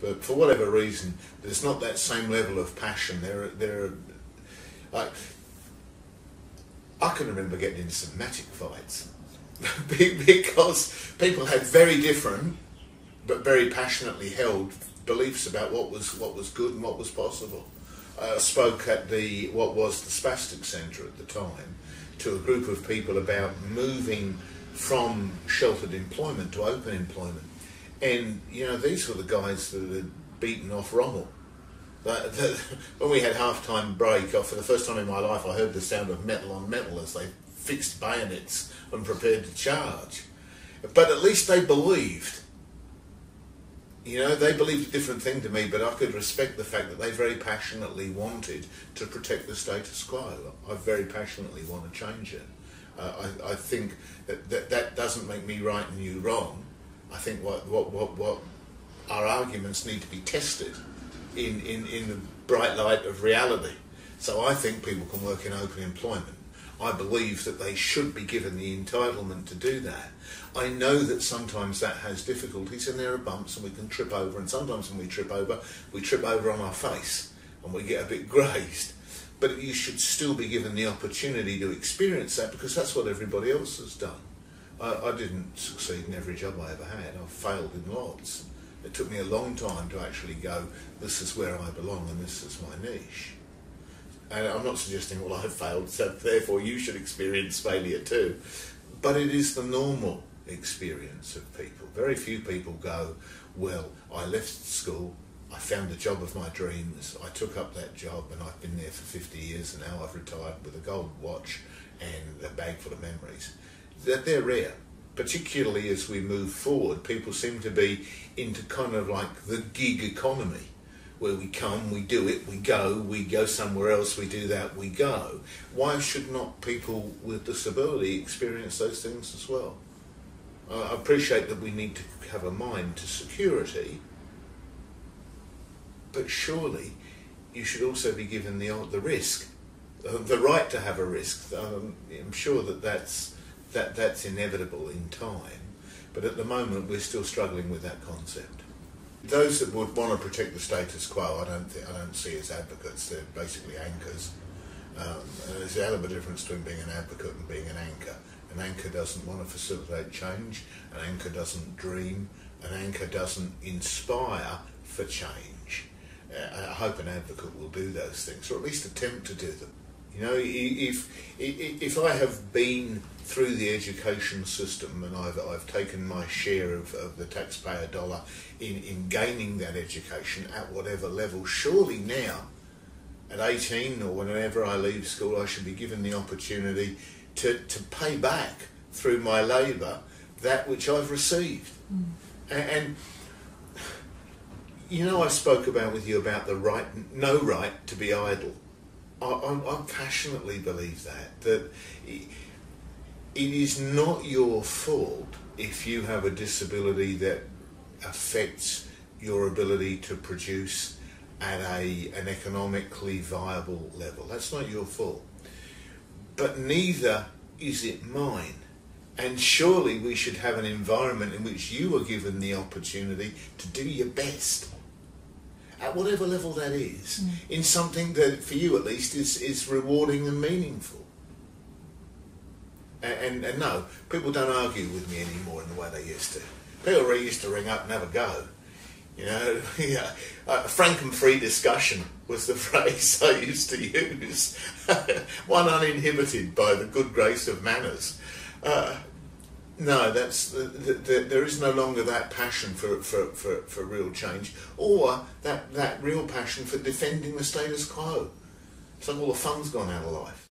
but for whatever reason, there's not that same level of passion. Like, I can remember getting into some Matic fights because people had very different but very passionately held beliefs about what was good and what was possible. I spoke at what was the Spastic Centre at the time to a group of people about moving from sheltered employment to open employment. And, you know, these were the guys that had beaten off Rommel. When we had half-time break, for the first time in my life, I heard the sound of metal on metal as they fixed bayonets and prepared to charge. But at least they believed. You know, they believed a different thing to me, but I could respect the fact that they very passionately wanted to protect the status quo. I very passionately want to change it. I think that doesn't make me right and you wrong. I think what our arguments need to be tested in the bright light of reality. So I think people can work in open employment. I believe that they should be given the entitlement to do that. I know that sometimes that has difficulties and there are bumps and we can trip over, and sometimes when we trip over on our face and we get a bit grazed. But you should still be given the opportunity to experience that, because that's what everybody else has done. I didn't succeed in every job I ever had. I've failed in lots. It took me a long time to actually go, this is where I belong and this is my niche. And I'm not suggesting, well, I've failed, so therefore you should experience failure too. But it is the normal experience of people. Very few people go, well, I left school, I found the job of my dreams, I took up that job and I've been there for 50 years and now I've retired with a gold watch and a bag full of memories. They're rare. Particularly as we move forward, people seem to be into kind of like the gig economy, where we come, we do it, we go somewhere else, we do that, we go. Why should not people with disability experience those things as well? I appreciate that we need to have a mind to security, but surely you should also be given the risk, the right to have a risk. I'm sure that's inevitable in time, but at the moment we're still struggling with that concept. Those that would want to protect the status quo, I don't see as advocates. They're basically anchors. There's a hell of a difference between being an advocate and being an anchor. An anchor doesn't want to facilitate change. An anchor doesn't dream. An anchor doesn't inspire for change. I hope an advocate will do those things, or at least attempt to do them. You know, if I have been through the education system and I've taken my share of the taxpayer dollar in gaining that education at whatever level, surely now, at 18 or whenever I leave school, I should be given the opportunity to pay back through my labour that which I've received. And you know, I spoke with you about the right, no right to be idle. I passionately believe that it is not your fault if you have a disability that affects your ability to produce at an economically viable level. That's not your fault. But neither is it mine. And surely we should have an environment in which you are given the opportunity to do your best, at whatever level that is, in something that, for you at least, is rewarding and meaningful. And no, people don't argue with me anymore in the way they used to. People really used to ring up and have a go. You know, frank and free discussion was the phrase I used to use. One uninhibited by the good grace of manners. No, there is no longer that passion for real change, or that real passion for defending the status quo. It's like all the fun's gone out of life.